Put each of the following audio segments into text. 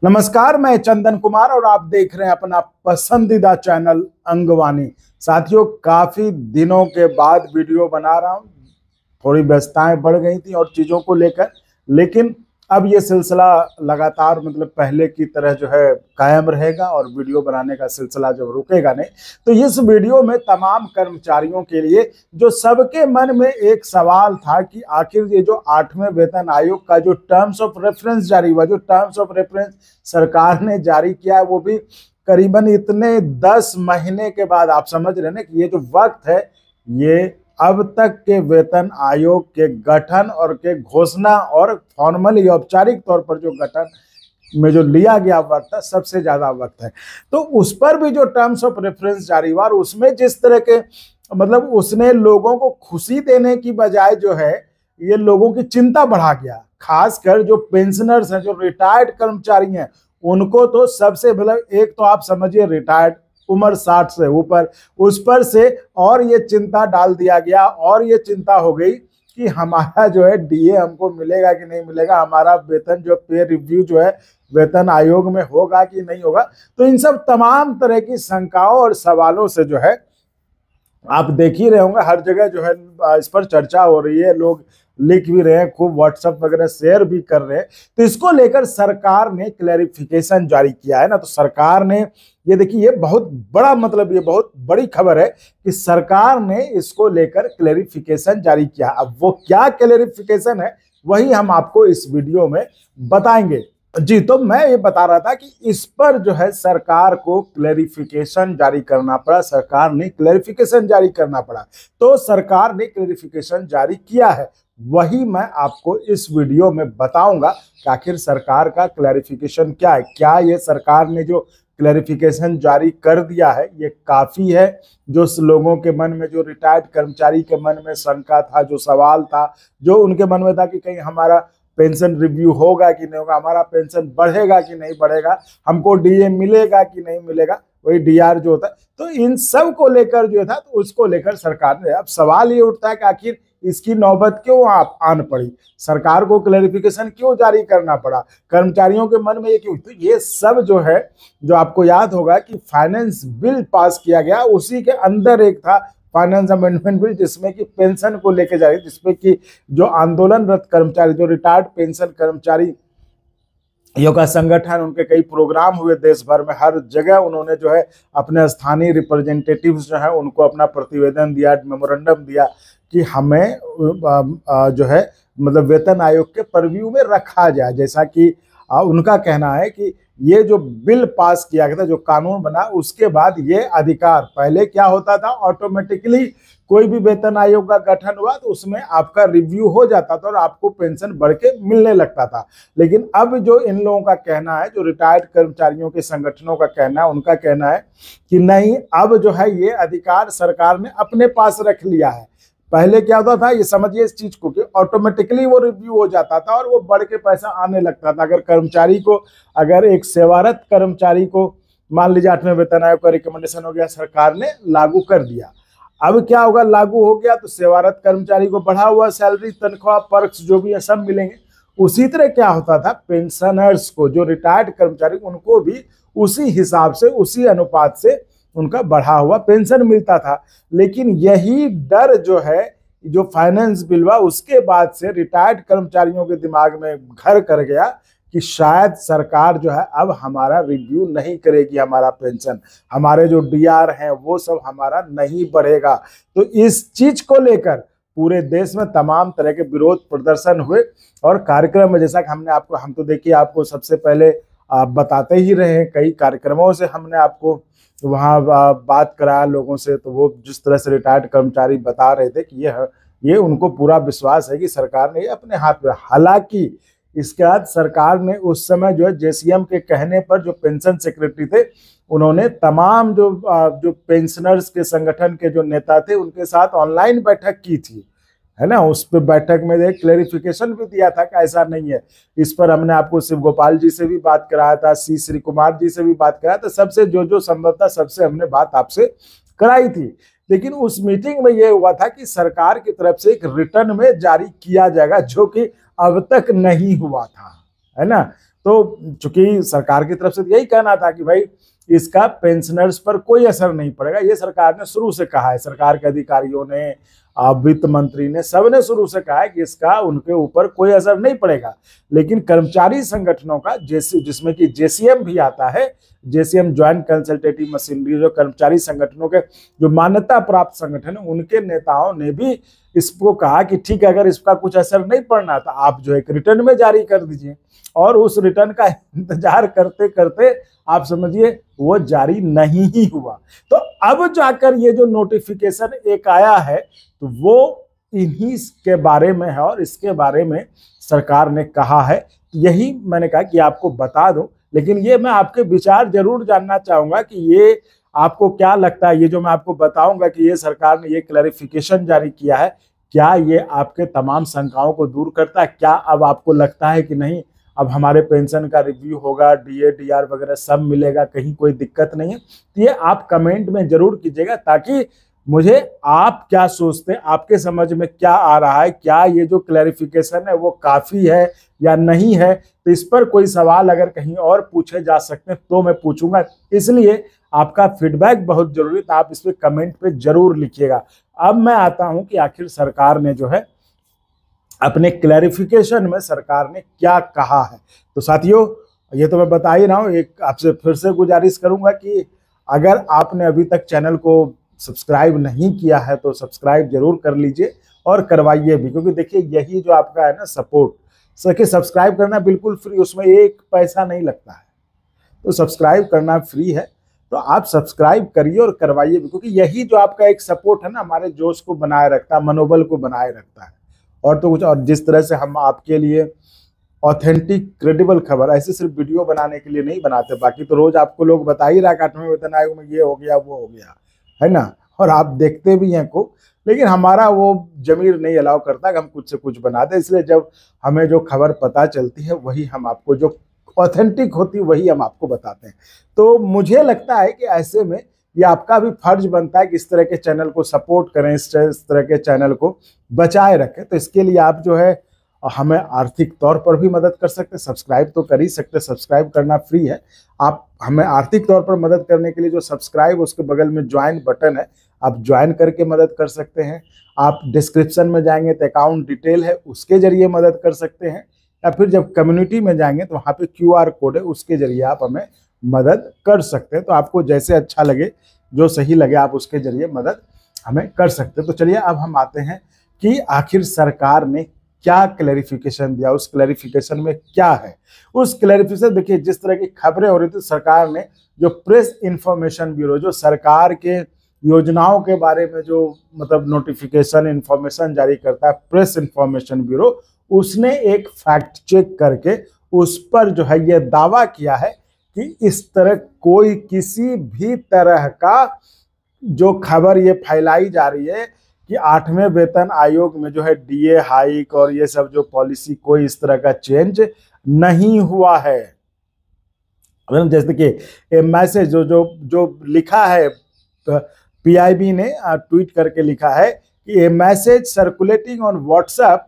नमस्कार, मैं चंदन कुमार और आप देख रहे हैं अपना पसंदीदा चैनल अंगवानी। साथियों, काफी दिनों के बाद वीडियो बना रहा हूं। थोड़ी व्यस्तताएं बढ़ गई थी और चीजों को लेकर, लेकिन अब ये सिलसिला लगातार पहले की तरह जो है कायम रहेगा और वीडियो बनाने का सिलसिला जब रुकेगा नहीं, तो इस वीडियो में तमाम कर्मचारियों के लिए जो सबके मन में एक सवाल था कि आखिर ये जो 8वें वेतन आयोग का जो टर्म्स ऑफ रेफरेंस जारी हुआ, जो टर्म्स ऑफ रेफरेंस सरकार ने जारी किया है, वो भी करीबन इतने 10 महीने के बाद। आप समझ रहे हैं ना कि ये जो वक्त है, ये अब तक के वेतन आयोग के गठन और के घोषणा और फॉर्मली औपचारिक तौर पर जो गठन में जो लिया गया वक्त है, सबसे ज्यादा वक्त है। तो उस पर भी जो टर्म्स ऑफ रेफरेंस जारी हुआ और उसमें जिस तरह के उसने लोगों को खुशी देने की बजाय जो है ये लोगों की चिंता बढ़ा गया। खासकर जो पेंशनर्स हैं, जो रिटायर्ड कर्मचारी हैं, उनको तो सबसे एक तो आप समझिए रिटायर्ड उम्र 60 से ऊपर, उस पर से और ये चिंता डाल दिया गया और ये चिंता हो गई कि हमारा जो है डीए हमको मिलेगा कि नहीं मिलेगा, हमारा वेतन जो पे रिव्यू जो है वेतन आयोग में होगा कि नहीं होगा। तो इन सब तमाम तरह की शंकाओं और सवालों से जो है आप देख ही रहे होंगे, हर जगह जो है इस पर चर्चा हो रही है, लोग लिख भी रहे हैं, खूब व्हाट्सएप वगैरह शेयर भी कर रहे हैं। तो इसको लेकर सरकार ने क्लैरिफिकेशन जारी किया है ना। तो सरकार ने ये देखिए, ये बहुत बड़ा ये बहुत बड़ी खबर है कि सरकार ने इसको लेकर क्लैरिफिकेशन जारी किया। अब वो क्या क्लैरिफिकेशन है, वही हम आपको इस वीडियो में बताएंगे। जी, तो मैं ये बता रहा था कि इस पर जो है सरकार को क्लैरिफिकेशन जारी करना पड़ा, सरकार ने क्लैरिफिकेशन जारी करना पड़ा। तो सरकार ने क्लैरिफिकेशन जारी किया है, वही मैं आपको इस वीडियो में बताऊंगा कि आखिर सरकार का क्लैरिफिकेशन क्या है। क्या ये सरकार ने जो क्लैरिफिकेशन जारी कर दिया है ये काफी है? जो लोगों के मन में, जो रिटायर्ड कर्मचारी के मन में शंका था, जो सवाल था, जो उनके मन में था कि कहीं हमारा पेंशन रिव्यू होगा कि नहीं होगा, हमारा पेंशन बढ़ेगा कि नहीं बढ़ेगा, हमको डीए मिलेगा कि नहीं मिलेगा, वही डीआर जो होता है, तो इन सब को लेकर जो था, तो उसको लेकर सरकार ने, अब सवाल ये उठता है कि आखिर इसकी नौबत क्यों आन पड़ी, सरकार को क्लैरिफिकेशन क्यों जारी करना पड़ा, कर्मचारियों के मन में ये क्यों। तो ये सब जो है, जो आपको याद होगा कि फाइनेंस बिल पास किया गया, उसी के अंदर एक था फाइनेंस अमेंडमेंट बिल, जिसमें कि पेंशन को लेके जाए, जिसमें कि जो आंदोलनरत कर्मचारी, जो रिटायर्ड पेंशन कर्मचारी योगा संगठन, उनके कई प्रोग्राम हुए देश भर में, हर जगह उन्होंने जो है अपने स्थानीय रिप्रेजेंटेटिव्स जो है उनको अपना प्रतिवेदन दिया, मेमोरेंडम दिया कि हमें जो है वेतन आयोग के परव्यू में रखा जाए। जैसा कि उनका कहना है कि ये जो बिल पास किया गया था, जो कानून बना, उसके बाद ये अधिकार, पहले क्या होता था, ऑटोमेटिकली कोई भी वेतन आयोग का गठन हुआ तो उसमें आपका रिव्यू हो जाता था और आपको पेंशन बढ़ के मिलने लगता था। लेकिन अब जो इन लोगों का कहना है, जो रिटायर्ड कर्मचारियों के संगठनों का कहना है, उनका कहना है कि नहीं, अब जो है ये अधिकार सरकार ने अपने पास रख लिया है। पहले क्या होता था, ये समझिए इस चीज को, कि ऑटोमेटिकली वो रिव्यू हो जाता था और वो बढ़ के पैसा आने लगता था। अगर कर्मचारी को, अगर एक सेवारत कर्मचारी को मान लीजिए 8वें वेतन आयोग का रिकमेंडेशन हो गया, सरकार ने लागू कर दिया, अब क्या होगा, लागू हो गया तो सेवारत कर्मचारी को बढ़ा हुआ सैलरी, तनख्वाह, पर्क्स जो भी है सब मिलेंगे। उसी तरह क्या होता था, पेंशनर्स को, जो रिटायर्ड कर्मचारी, उनको भी उसी हिसाब से, उसी अनुपात से उनका बढ़ा हुआ पेंशन मिलता था। लेकिन यही डर जो है, जो फाइनेंस बिल हुआ उसके बाद से रिटायर्ड कर्मचारियों के दिमाग में घर कर गया कि शायद सरकार जो है अब हमारा रिव्यू नहीं करेगी, हमारा पेंशन, हमारे जो डीआर हैं वो सब हमारा नहीं बढ़ेगा। तो इस चीज को लेकर पूरे देश में तमाम तरह के विरोध प्रदर्शन हुए और कार्यक्रम में, जैसा कि हम तो देखिए आपको सबसे पहले बताते ही रहे हैं, कई कार्यक्रमों से हमने आपको वहाँ बात कराया लोगों से, तो वो जिस तरह से रिटायर्ड कर्मचारी बता रहे थे कि ये उनको पूरा विश्वास है कि सरकार ने अपने हाथ में। हालांकि इसके बाद सरकार ने उस समय जो है जेसीएम के कहने पर, जो पेंशन सेक्रेटरी थे, उन्होंने तमाम जो पेंशनर्स के संगठन के जो नेता थे उनके साथ ऑनलाइन बैठक की थी, है ना। उस पर बैठक में एक क्लैरिफिकेशन भी दिया था कि ऐसा नहीं है। इस पर हमने आपको शिव गोपाल जी से भी बात कराया था, श्री कुमार जी से भी बात कराया था, सबसे जो संभव था सबसे हमने बात आपसे कराई थी। लेकिन उस मीटिंग में यह हुआ था कि सरकार की तरफ से एक रिटर्न में जारी किया जाएगा, जो कि अब तक नहीं हुआ था, है ना। तो चूंकि सरकार की तरफ से यही कहना था कि भाई इसका पेंशनर्स पर कोई असर नहीं पड़ेगा, ये सरकार ने शुरू से कहा है, सरकार के अधिकारियों ने, वित्त मंत्री ने, सबने शुरू से कहा है कि इसका उनके ऊपर कोई असर नहीं पड़ेगा। लेकिन कर्मचारी संगठनों का जिसमें कि जेसीएम भी आता है, जेसीएम ज्वाइंट कंसल्टेटिव मशीनरी, जो कर्मचारी संगठनों के जो मान्यता प्राप्त संगठन है, उनके नेताओं ने भी इसको कहा कि ठीक है, अगर इसका कुछ असर नहीं पड़ना तो आप जो एक रिटर्न में जारी कर दीजिए। और उस रिटर्न का इंतजार करते करते आप समझिए वो जारी नहीं ही हुआ। तो अब जाकर ये जो नोटिफिकेशन एक आया है तो वो इन्हीं के बारे में है और इसके बारे में सरकार ने कहा है। यही मैंने कहा कि आपको बता दूं, लेकिन ये मैं आपके विचार जरूर जानना चाहूंगा कि ये आपको क्या लगता है, ये जो मैं आपको बताऊंगा कि ये सरकार ने ये क्लैरिफिकेशन जारी किया है, क्या ये आपके तमाम शंकाओं को दूर करता है? क्या अब आपको लगता है कि नहीं, अब हमारे पेंशन का रिव्यू होगा, डीए डीआर वगैरह सब मिलेगा, कहीं कोई दिक्कत नहीं है? तो ये आप कमेंट में जरूर कीजिएगा ताकि मुझे आप क्या सोचते हैं, आपके समझ में क्या आ रहा है, क्या ये जो क्लैरिफिकेशन है वो काफी है या नहीं है? तो इस पर कोई सवाल अगर कहीं और पूछे जा सकते हैं तो मैं पूछूंगा, इसलिए आपका फीडबैक बहुत जरूरी है, तो आप इस पे कमेंट पे जरूर लिखिएगा। अब मैं आता हूं कि आखिर सरकार ने जो है अपने क्लैरिफिकेशन में सरकार ने क्या कहा है। तो साथियों, ये तो मैं बता ही रहा हूं, एक आपसे फिर से गुजारिश करूंगा कि अगर आपने अभी तक चैनल को सब्सक्राइब नहीं किया है तो सब्सक्राइब जरूर कर लीजिए और करवाइए भी, क्योंकि देखिए यही जो आपका है ना सपोर्ट, सके सब्सक्राइब करना बिल्कुल फ्री, उसमें एक पैसा नहीं लगता है, तो सब्सक्राइब करना फ्री है। तो आप सब्सक्राइब करिए और करवाइए भी, क्योंकि यही जो आपका एक सपोर्ट है ना, हमारे जोश को बनाए रखता है, मनोबल को बनाए रखता है। और तो कुछ, और जिस तरह से हम आपके लिए ऑथेंटिक क्रेडिबल खबर ऐसे सिर्फ वीडियो बनाने के लिए नहीं बनाते, बाकी तो रोज आपको लोग बता ही रहा है 8वें वेतन आयोग में ये हो गया वो हो गया, है ना, और आप देखते भी हैं को, लेकिन हमारा वो जमीर नहीं अलाउ करता कि हम कुछ से कुछ बना दें। इसलिए जब हमें जो खबर पता चलती है वही हम आपको, जो ऑथेंटिक होती है वही हम आपको बताते हैं। तो मुझे लगता है कि ऐसे में ये आपका भी फर्ज बनता है कि इस तरह के चैनल को सपोर्ट करें, इस तरह के चैनल को बचाए रखें। तो इसके लिए आप जो है हमें आर्थिक तौर पर भी मदद कर सकते हैं, सब्सक्राइब तो कर ही सकते हैं, सब्सक्राइब करना फ्री है। आप हमें आर्थिक तौर पर मदद करने के लिए जो सब्सक्राइब, उसके बगल में ज्वाइन बटन है, आप ज्वाइन करके मदद कर सकते हैं। आप डिस्क्रिप्शन में जाएंगे तो अकाउंट डिटेल है, उसके जरिए मदद कर सकते हैं, या फिर जब कम्युनिटी में जाएंगे तो वहाँ पे QR कोड है, उसके जरिए आप हमें मदद कर सकते हैं। तो आपको जैसे अच्छा लगे, जो सही लगे, आप उसके जरिए मदद हमें कर सकते हैं। तो चलिए अब हम आते हैं कि आखिर सरकार ने क्या क्लैरिफिकेशन दिया, उस क्लैरिफिकेशन में क्या है। उस क्लैरिफिकेशन देखिए, जिस तरह की खबरें हो रही थी, सरकार ने जो प्रेस इंफॉर्मेशन ब्यूरो, जो सरकार के योजनाओं के बारे में जो मतलब नोटिफिकेशन इंफॉर्मेशन जारी करता है, प्रेस इंफॉर्मेशन ब्यूरो, उसने एक फैक्ट चेक करके उस पर जो है ये दावा किया है कि इस तरह कोई किसी भी तरह का जो खबर ये फैलाई जा रही है कि 8वें वेतन आयोग में जो है डीए हाइक और ये सब जो पॉलिसी, कोई इस तरह का चेंज नहीं हुआ है। जैसे कि मैसेज जो लिखा है, पीआईबी ने ट्वीट करके लिखा है कि a message circulating on WhatsApp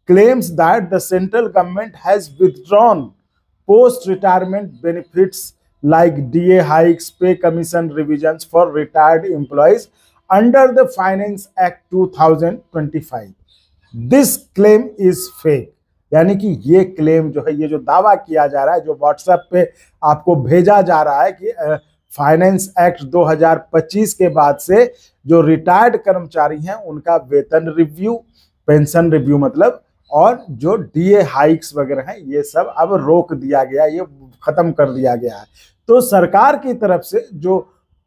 claims that the central government has withdrawn post-retirement benefits like DA hikes, pay commission revisions for retired employees under the Finance Act 2025. This claim is fake. यानी कि ये claim जो है, ये जो दावा किया जा रहा है, जो व्हाट्सएप पे आपको भेजा जा रहा है कि फाइनेंस एक्ट 2025 के बाद से जो रिटायर्ड कर्मचारी हैं उनका वेतन रिव्यू, पेंशन रिव्यू मतलब, और जो डीए हाइक्स वगैरह हैं, ये सब अब रोक दिया गया, ये खत्म कर दिया गया है। तो सरकार की तरफ से जो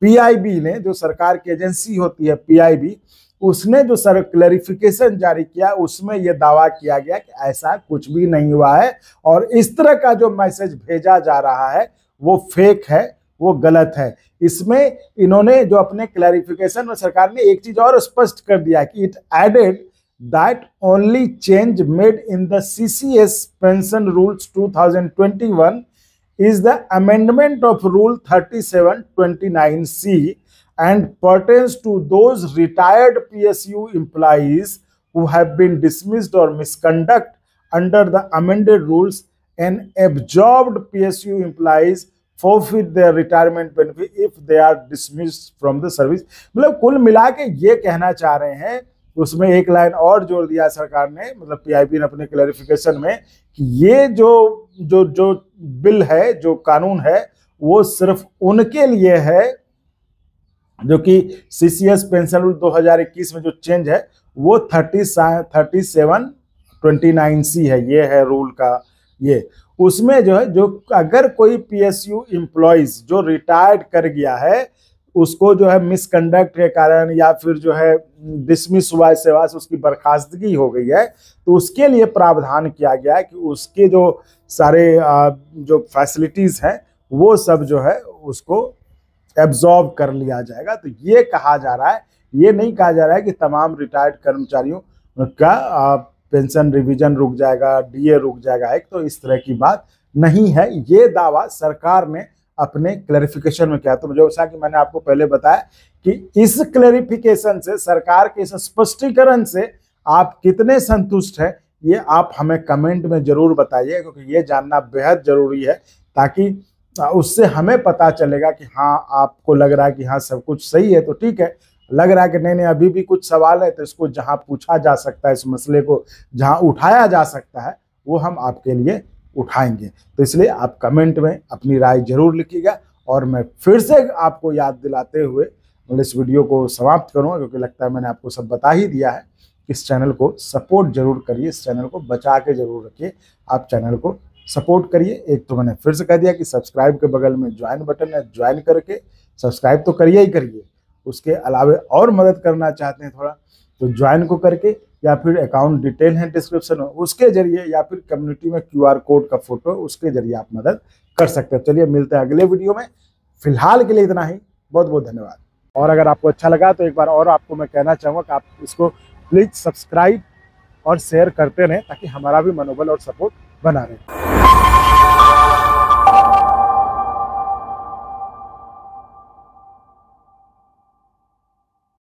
पीआईबी ने, जो सरकार की एजेंसी होती है पीआईबी, उसने जो क्लैरिफिकेशन जारी किया, उसमें यह दावा किया गया कि ऐसा कुछ भी नहीं हुआ है और इस तरह का जो मैसेज भेजा जा रहा है वो फेक है, वो गलत है। इसमें इन्होंने जो अपने क्लैरिफिकेशन में सरकार ने एक चीज और स्पष्ट कर दिया कि it added that only change made in the CCS pension rules 2021 is the amendment of rule 3729C and pertains to those retired PSU employees who have been dismissed or misconduct under the amended rules an absorbed PSU employees forfeit their retirement benefit if they are dismissed from the service। मतलब कुल मिला के ये कहना चाह रहे हैं, उसमें एक लाइन और जोड़ दिया सरकार ने, मतलब PIB ने अपने क्लैरिफिकेशन में, कि ये जो जो जो बिल है, जो कानून है, वो सिर्फ उनके लिए है जो कि CCS पेंशन रूल 2021 में जो चेंज है वो 3729C है, ये है रूल का। ये उसमें जो है, जो अगर कोई PSU एम्प्लॉइज जो रिटायर्ड कर गया है, उसको जो है मिसकंडक्ट के कारण या फिर जो है डिसमिस हुआ सेवा से, उसकी बर्खास्तगी हो गई है, तो उसके लिए प्रावधान किया गया है कि उसके जो सारे जो फैसिलिटीज हैं वो सब जो है उसको एब्जॉर्ब कर लिया जाएगा। तो ये कहा जा रहा है, ये नहीं कहा जा रहा है कि तमाम रिटायर्ड कर्मचारियों का पेंशन रिवीजन रुक जाएगा, DA रुक जाएगा, एक तो इस तरह की बात नहीं है। ये दावा सरकार ने अपने क्लैरिफिकेशन में किया। तो जैसा कि मैंने आपको पहले बताया कि इस क्लैरिफिकेशन से, सरकार के इस स्पष्टीकरण से आप कितने संतुष्ट हैं, ये आप हमें कमेंट में जरूर बताइए, क्योंकि ये जानना बेहद जरूरी है, ताकि उससे हमें पता चलेगा कि हाँ, आपको लग रहा है कि हाँ सब कुछ सही है तो ठीक है, लग रहा है कि नहीं अभी भी कुछ सवाल है, तो इसको जहां पूछा जा सकता है, इस मसले को जहां उठाया जा सकता है, वो हम आपके लिए उठाएंगे। तो इसलिए आप कमेंट में अपनी राय जरूर लिखिएगा। और मैं फिर से आपको याद दिलाते हुए मतलब इस वीडियो को समाप्त करूंगा, क्योंकि लगता है मैंने आपको सब बता ही दिया है। इस चैनल को सपोर्ट जरूर करिए, इस चैनल को बचा के जरूर रखिए, आप चैनल को सपोर्ट करिए। एक तो मैंने फिर से कह दिया कि सब्सक्राइब के बगल में ज्वाइन बटन है, ज्वाइन करके सब्सक्राइब तो करिए ही करिए। उसके अलावा और मदद करना चाहते हैं थोड़ा, तो ज्वाइन को करके, या फिर अकाउंट डिटेल है डिस्क्रिप्शन में, उसके जरिए, या फिर कम्युनिटी में QR कोड का फोटो, उसके जरिए आप मदद कर सकते हैं। चलिए मिलते हैं अगले वीडियो में, फिलहाल के लिए इतना ही। बहुत बहुत धन्यवाद। और अगर आपको अच्छा लगा तो एक बार और आपको मैं कहना चाहूँगा कि आप इसको प्लीज सब्सक्राइब और शेयर करते रहें, ताकि हमारा भी मनोबल और सपोर्ट बना रहे।